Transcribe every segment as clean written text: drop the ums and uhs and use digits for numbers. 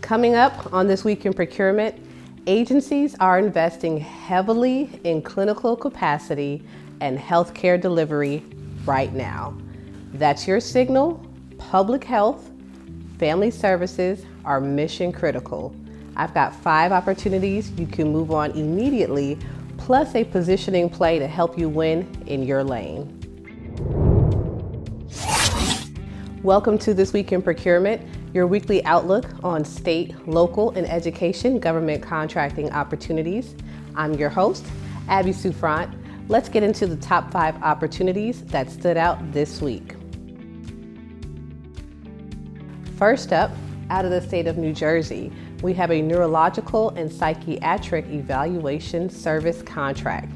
Coming up on This Week in Procurement, agencies are investing heavily in clinical capacity and healthcare delivery right now. That's your signal. Public health, family services are mission critical. I've got 5 opportunities you can move on immediately, plus a positioning play to help you win in your lane. Welcome to This Week in Procurement, your weekly outlook on state, local, and education government contracting opportunities. I'm your host, Abby Souffrant. Let's get into the top 5 opportunities that stood out this week. First up, out of the state of New Jersey, we have a neurological and psychiatric evaluation service contract.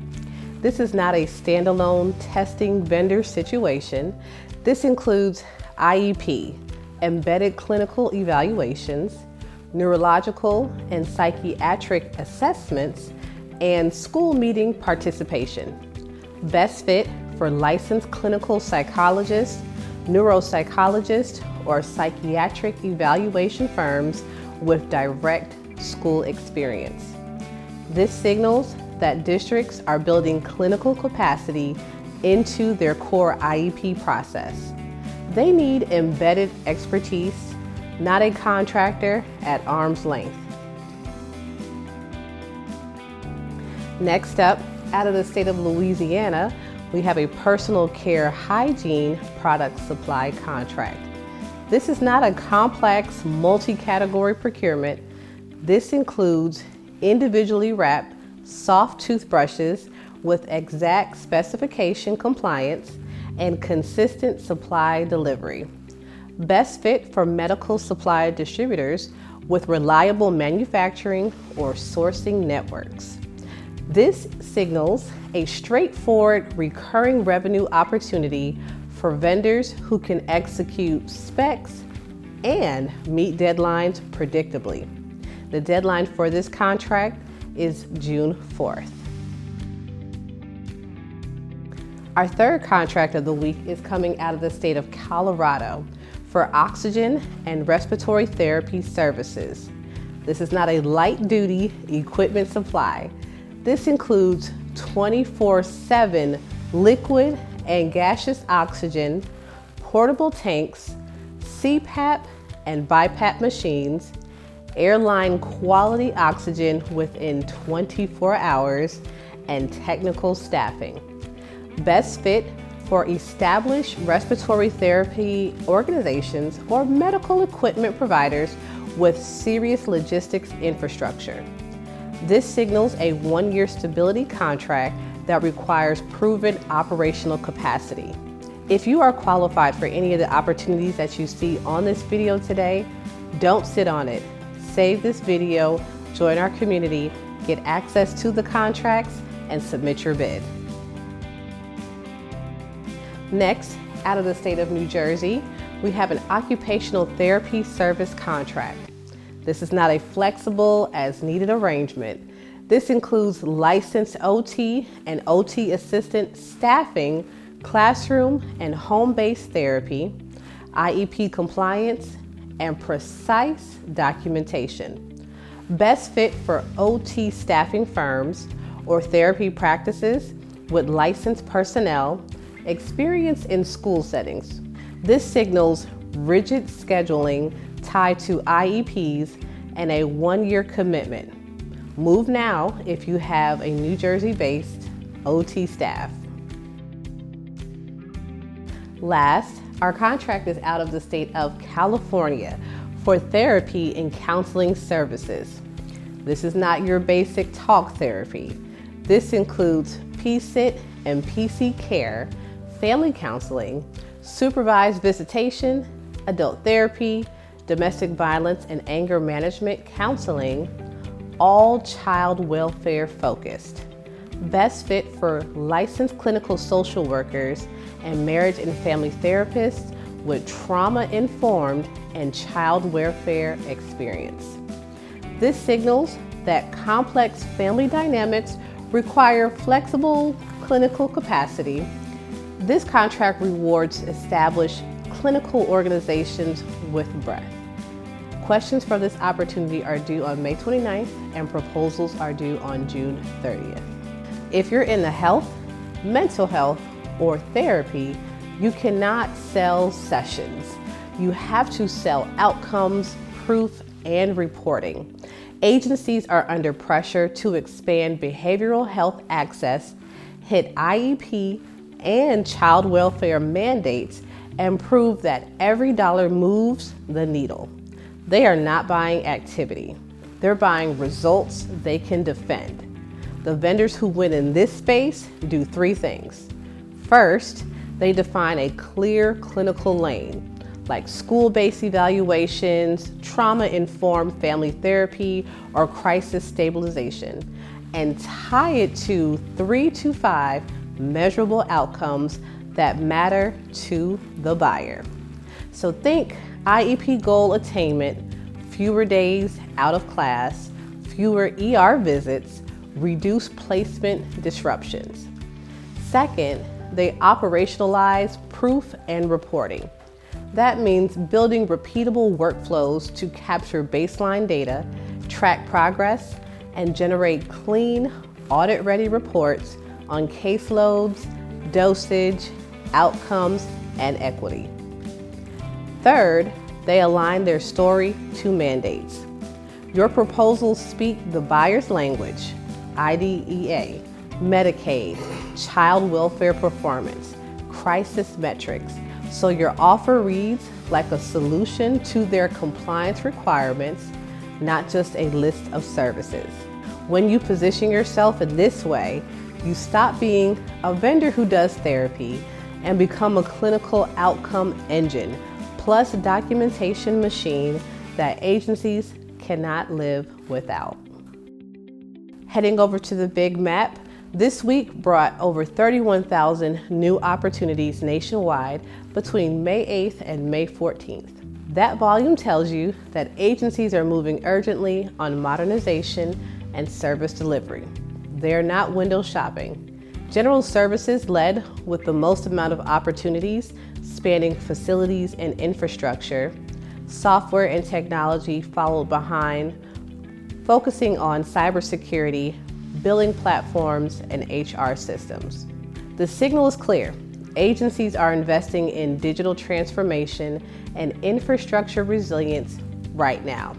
This is not a standalone testing vendor situation. This includes IEP, embedded clinical evaluations, neurological and psychiatric assessments, and school meeting participation. Best fit for licensed clinical psychologists, neuropsychologists, or psychiatric evaluation firms with direct school experience. This signals that districts are building clinical capacity into their core IEP process. They need embedded expertise, not a contractor at arm's length. Next up, out of the state of Louisiana, we have a personal care hygiene product supply contract. This is not a complex multi-category procurement. This includes individually wrapped soft toothbrushes with exact specification compliance and consistent supply delivery. Best fit for medical supply distributors with reliable manufacturing or sourcing networks. This signals a straightforward recurring revenue opportunity for vendors who can execute specs and meet deadlines predictably. The deadline for this contract is June 4th. Our third contract of the week is coming out of the state of Colorado for oxygen and respiratory therapy services. This is not a light-duty equipment supply. This includes 24/7 liquid and gaseous oxygen, portable tanks, CPAP and BiPAP machines, airline quality oxygen within 24 hours, and technical staffing. Best fit for established respiratory therapy organizations or medical equipment providers with serious logistics infrastructure. This signals a 1-year stability contract that requires proven operational capacity. If you are qualified for any of the opportunities that you see on this video today, don't sit on it. Save this video, join our community, get access to the contracts, and submit your bid. Next, out of the state of New Jersey, we have an occupational therapy service contract. This is not a flexible as needed arrangement. This includes licensed OT and OT assistant staffing, classroom and home-based therapy, IEP compliance, and precise documentation. Best fit for OT staffing firms or therapy practices with licensed personnel, experience in school settings. This signals rigid scheduling tied to IEPs and a 1-year commitment. Move now if you have a New Jersey-based OT staff. Last, our contract is out of the state of California for therapy and counseling services. This is not your basic talk therapy. This includes PSIT and PC care, family counseling, supervised visitation, adult therapy, domestic violence and anger management counseling, all child welfare focused. Best fit for licensed clinical social workers and marriage and family therapists with trauma-informed and child welfare experience. This signals that complex family dynamics require flexible clinical capacity. This contract rewards established clinical organizations with breadth. Questions for this opportunity are due on May 29th and proposals are due on June 30th. If you're in the health, mental health, or therapy, you cannot sell sessions. You have to sell outcomes, proof, and reporting. Agencies are under pressure to expand behavioral health access, hit IEP and child welfare mandates, and prove that every dollar moves the needle. They are not buying activity. They're buying results they can defend. The vendors who win in this space do three things. First, they define a clear clinical lane, like school-based evaluations, trauma-informed family therapy, or crisis stabilization, and tie it to 3 to 5 measurable outcomes that matter to the buyer. So think IEP goal attainment, fewer days out of class, fewer ER visits, reduced placement disruptions. Second, they operationalize proof and reporting. That means building repeatable workflows to capture baseline data, track progress, and generate clean, audit-ready reports on caseloads, dosage, outcomes, and equity. Third, they align their story to mandates. Your proposals speak the buyer's language, IDEA, Medicaid, child welfare performance, crisis metrics, so your offer reads like a solution to their compliance requirements, not just a list of services. When you position yourself in this way, you stop being a vendor who does therapy and become a clinical outcome engine, plus documentation machine that agencies cannot live without. Heading over to the big map, this week brought over 31,000 new opportunities nationwide between May 8th and May 14th. That volume tells you that agencies are moving urgently on modernization and service delivery. They're not window shopping. General services led with the most amount of opportunities, spanning facilities and infrastructure. Software and technology followed behind, focusing on cybersecurity, billing platforms, and HR systems. The signal is clear. Agencies are investing in digital transformation and infrastructure resilience right now.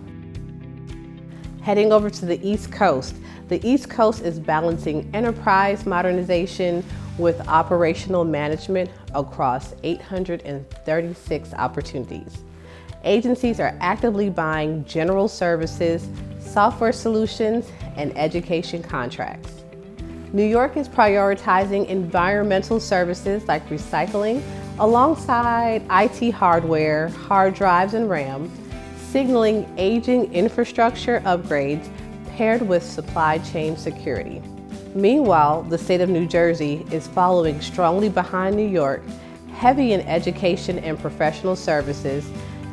Heading over to the East Coast, the East Coast is balancing enterprise modernization with operational management across 836 opportunities. Agencies are actively buying general services, software solutions, and education contracts. New York is prioritizing environmental services like recycling alongside IT hardware, hard drives, and RAM, signaling aging infrastructure upgrades paired with supply chain security. Meanwhile, the state of New Jersey is following strongly behind New York, heavy in education and professional services,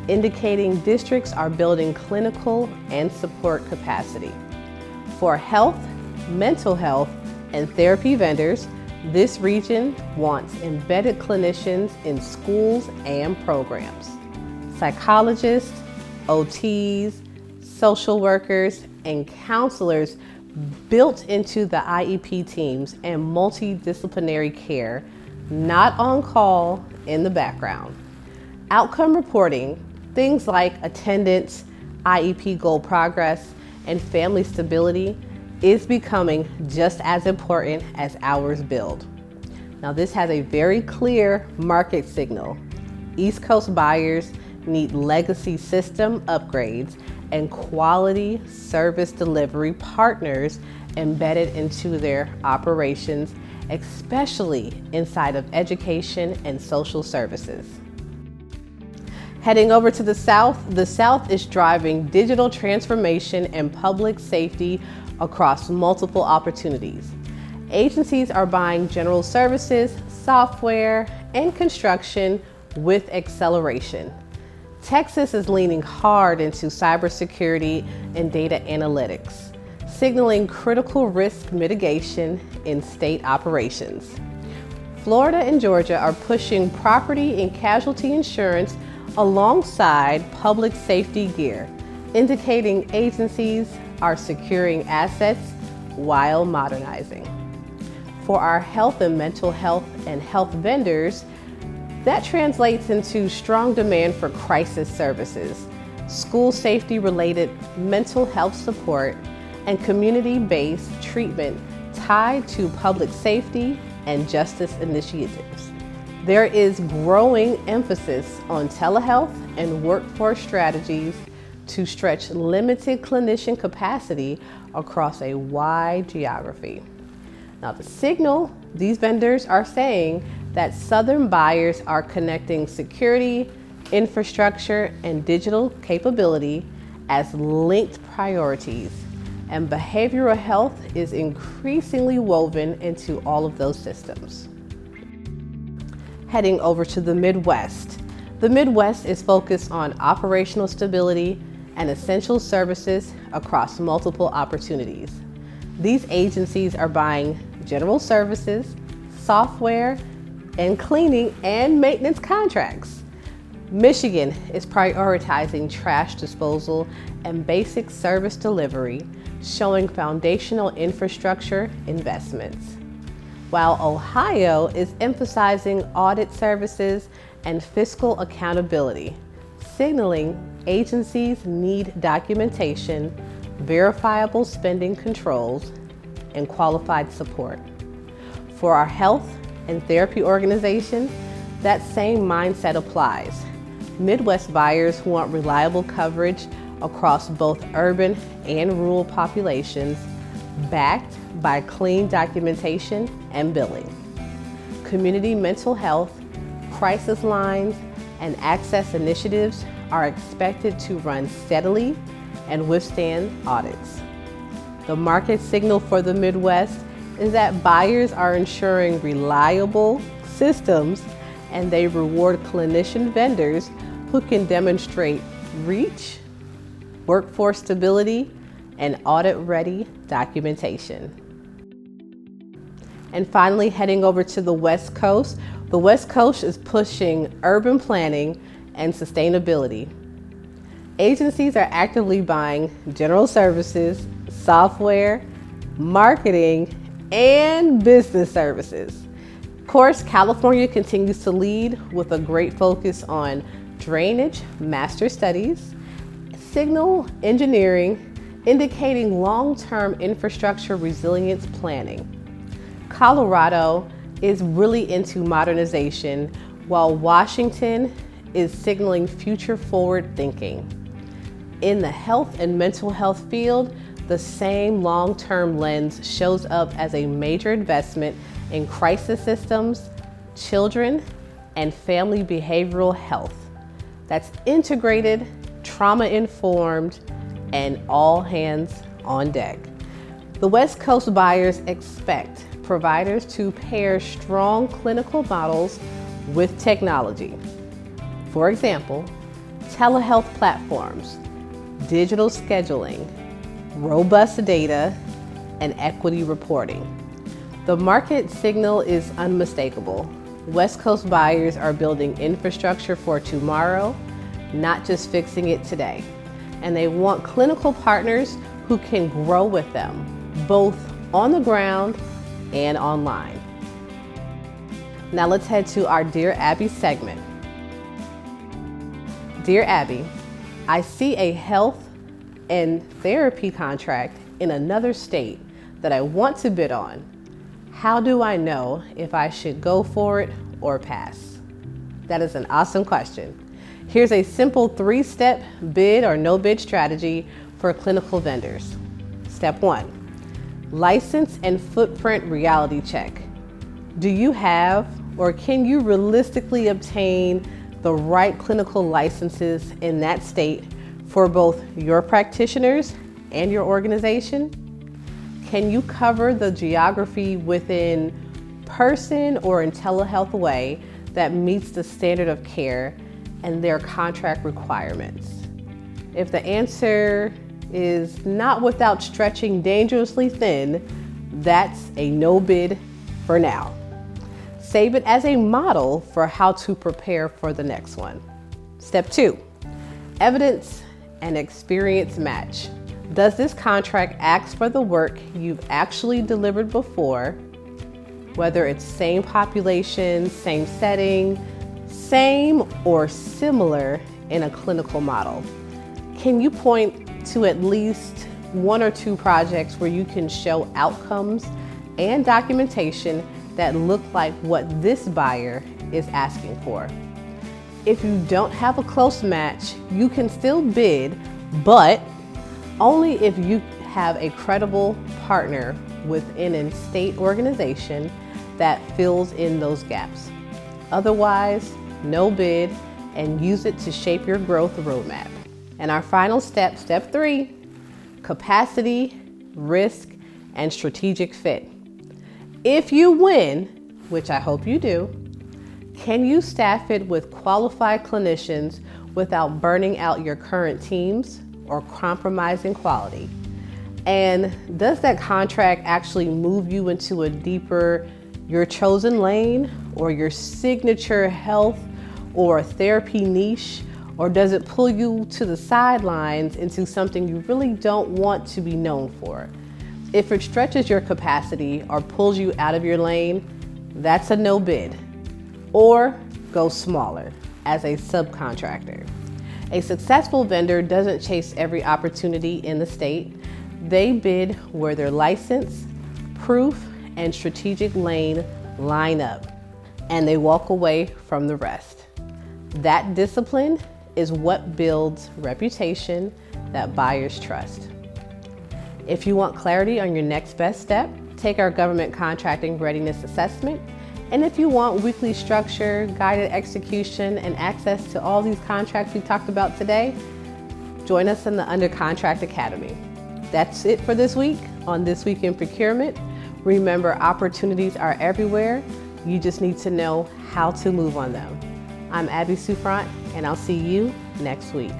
indicating districts are building clinical and support capacity. For health, mental health, and therapy vendors, this region wants embedded clinicians in schools and programs. Psychologists, OTs, social workers, and counselors built into the IEP teams and multidisciplinary care, not on call in the background. Outcome reporting, things like attendance, IEP goal progress, and family stability is becoming just as important as hours billed. Now this has a very clear market signal. East Coast buyers need legacy system upgrades and quality service delivery partners embedded into their operations, especially inside of education and social services. Heading over to the South is driving digital transformation and public safety across multiple opportunities. Agencies are buying general services, software, and construction with acceleration. Texas is leaning hard into cybersecurity and data analytics, signaling critical risk mitigation in state operations. Florida and Georgia are pushing property and casualty insurance alongside public safety gear, indicating agencies are securing assets while modernizing. For our health and mental health and health vendors, that translates into strong demand for crisis services, school safety-related mental health support, and community-based treatment tied to public safety and justice initiatives. There is growing emphasis on telehealth and workforce strategies to stretch limited clinician capacity across a wide geography. Now, the signal these vendors are saying that Southern buyers are connecting security, infrastructure, and digital capability as linked priorities, and behavioral health is increasingly woven into all of those systems. Heading over to the Midwest. The Midwest is focused on operational stability and essential services across multiple opportunities. These agencies are buying general services, software, and cleaning and maintenance contracts. Michigan is prioritizing trash disposal and basic service delivery, showing foundational infrastructure investments, while Ohio is emphasizing audit services and fiscal accountability, signaling agencies need documentation, verifiable spending controls, and qualified support. For our health and therapy organizations, that same mindset applies. Midwest buyers want reliable coverage across both urban and rural populations, backed by clean documentation and billing. Community mental health, crisis lines, and access initiatives are expected to run steadily and withstand audits. The market signal for the Midwest is that buyers are ensuring reliable systems, and they reward clinician vendors who can demonstrate reach, workforce stability, and audit-ready documentation. And finally, heading over to the West Coast. The West Coast is pushing urban planning and sustainability. Agencies are actively buying general services, software, marketing, and business services. Of course, California continues to lead with a great focus on drainage master studies, signal engineering, indicating long-term infrastructure resilience planning. Colorado is really into modernization, while Washington is signaling future-forward thinking. In the health and mental health field, the same long-term lens shows up as a major investment in crisis systems, children, and family behavioral health. That's integrated, trauma-informed, and all hands on deck. The West Coast buyers expect providers to pair strong clinical models with technology. For example, telehealth platforms, digital scheduling, robust data, and equity reporting. The market signal is unmistakable. West Coast buyers are building infrastructure for tomorrow, not just fixing it today. And they want clinical partners who can grow with them, both on the ground and online. Now let's head to our Dear Abby segment. Dear Abby, I see a health and therapy contract in another state that I want to bid on. How do I know if I should go for it or pass? That is an awesome question. Here's a simple 3-step bid or no bid strategy for clinical vendors. Step 1, license and footprint reality check. Do you have or can you realistically obtain the right clinical licenses in that state for both your practitioners and your organization? Can you cover the geography within person or in telehealth way that meets the standard of care and their contract requirements? If the answer is not without stretching dangerously thin, that's a no bid for now. Save it as a model for how to prepare for the next one. Step 2, evidence and experience match. Does this contract ask for the work you've actually delivered before, whether it's same population, same setting, same or similar in a clinical model? Can you point to at least 1 or 2 projects where you can show outcomes and documentation that look like what this buyer is asking for? If you don't have a close match, you can still bid, but only if you have a credible partner within a state organization that fills in those gaps. Otherwise, no bid, and use it to shape your growth roadmap. And our final step, step 3, capacity, risk, and strategic fit. If you win, which I hope you do, can you staff it with qualified clinicians without burning out your current teams or compromising quality? And does that contract actually move you into a deeper, your chosen lane or your signature health or therapy niche? Or does it pull you to the sidelines into something you really don't want to be known for? If it stretches your capacity or pulls you out of your lane, that's a no bid. Or go smaller as a subcontractor. A successful vendor doesn't chase every opportunity in the state. They bid where their license, proof, and strategic lane line up, and they walk away from the rest. That discipline is what builds reputation that buyers trust. If you want clarity on your next best step, take our government contracting readiness assessment. And if you want weekly structure, guided execution, and access to all these contracts we talked about today, join us in the Under Contract Academy. That's it for this week on This Week in Procurement. Remember, opportunities are everywhere. You just need to know how to move on them. I'm Abby Souffrant, and I'll see you next week.